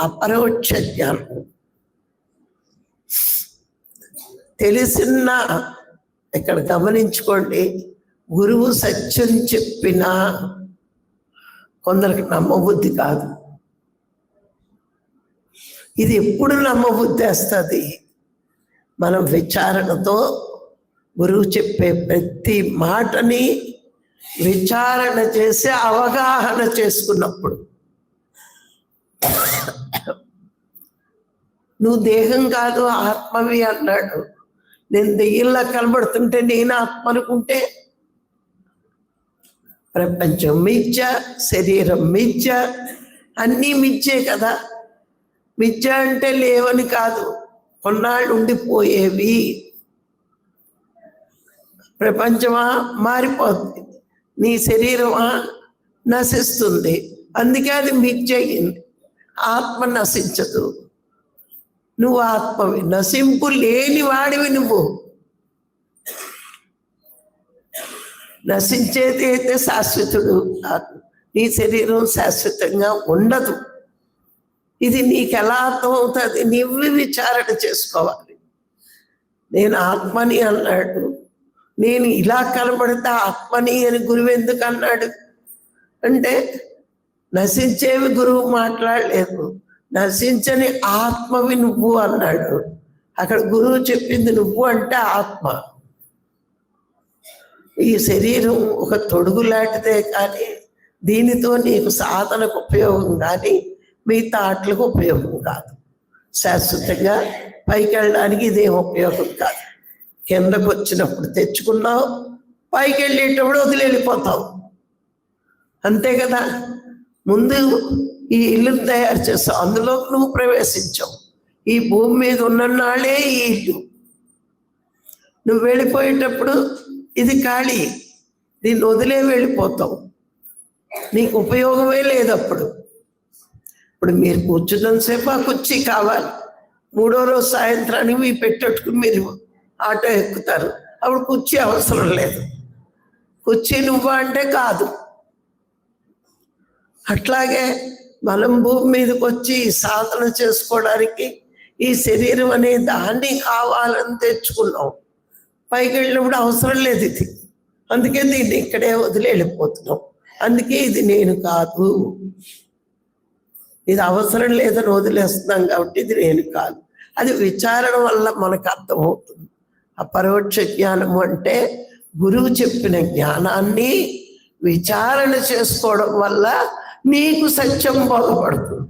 అపరోక్ష జ్ఞానం. తెలిసిన, ఇక్కడ గమనించుకోండి, గురువు సత్యం చెప్పినా కొందరికి నమ్మబుద్ధి కాదు. ఇది ఎప్పుడు నమ్మబుద్ధి వస్తుంది? మనం విచారణతో గురువు చెప్పే ప్రతి మాటని విచారణ చేసి అవగాహన చేసుకున్నప్పుడు. నువ్వు దేహం కాదు ఆత్మవి అన్నాడు. నేను దెయ్యంలా కనబడుతుంటే నేను ఆత్మ అనుకుంటే ప్రపంచం మిథ్య, శరీరం మిథ్య, అన్నీ మిథ్యే కదా. మిథ్య అంటే లేవని కాదు, కొన్నాళ్ళు ఉండిపోయేవి. ప్రపంచమా మారిపోతుంది, నీ శరీరమా నశిస్తుంది, అందుకే అది మిథ్య అయింది. ఆత్మ నశించదు, నువ్వు ఆత్మవి, నశింపు లేని వాడివి నువ్వు. నశించేది అయితే శాశ్వతుడు, నీ శరీరం శాశ్వతంగా ఉండదు. ఇది నీకు ఎలా అర్థమవుతుంది? నువ్వు విచారణ చేసుకోవాలి. నేను ఆత్మని అన్నాడు, నేను ఇలా కనబడితే ఆత్మని అని గురువు ఎందుకు అన్నాడు అంటే, నశించేవి గురువు మాట్లాడలేదు, నశించని ఆత్మవి నువ్వు అన్నాడు. అక్కడ గురువు చెప్పింది నువ్వు అంటే ఆత్మ. ఈ శరీరం ఒక తొడుగు లాంటిదే, కానీ దీనితో నీకు సాధనకు ఉపయోగం కానీ మిగతా ఆటలకు ఉపయోగం కాదు. శాశ్వతంగా పైకి వెళ్ళడానికి ఇదేం ఉపయోగం కాదు. కిందకు వచ్చినప్పుడు తెచ్చుకున్నావు, పైకి వెళ్ళేటప్పుడు వదిలి వెళ్ళిపోతావు, అంతే కదా. ముందు ఈ ఇల్లును తయారు చేస్తావు, అందులో నువ్వు ప్రవేశించావు. ఈ భూమి మీద ఉన్ననాళ్ళే ఈ ఇల్లు. నువ్వు వెళ్ళిపోయేటప్పుడు ఇది ఖాళీ, దీన్ని వదిలే వెళ్ళిపోతావు, నీకు ఉపయోగమే లేదు. అప్పుడు మీరు కూర్చున్నంతసేపు ఆ కుర్చీ కావాలి. 3వ రోజు సాయంత్రానికి మీ పెట్టట్టుకుని మీరు ఆటో ఎక్కుతారు, అప్పుడు కుర్చీ అవసరం లేదు. కుర్చీ నువ్వా అంటే కాదు. అట్లాగే మనం భూమి మీదకి వచ్చి సాధన చేసుకోవడానికి ఈ శరీరం అనే దాన్ని కావాలని తెచ్చుకున్నాం. పైకి వెళ్ళినప్పుడు అవసరం లేదు ఇది, అందుకే దీన్ని ఇక్కడే వదిలి వెళ్ళిపోతున్నాం. అందుకే ఇది నేను కాదు, ఇది అవసరం లేదని వదిలేస్తున్నాం కాబట్టి ఇది నేను కాదు. అది విచారణ వల్ల మనకు అర్థమవుతుంది. అపరోక్ష జ్ఞానము అంటే గురువు చెప్పిన జ్ఞానాన్ని విచారణ చేసుకోవడం వల్ల నీకు సత్యం బోధపడుతుంది.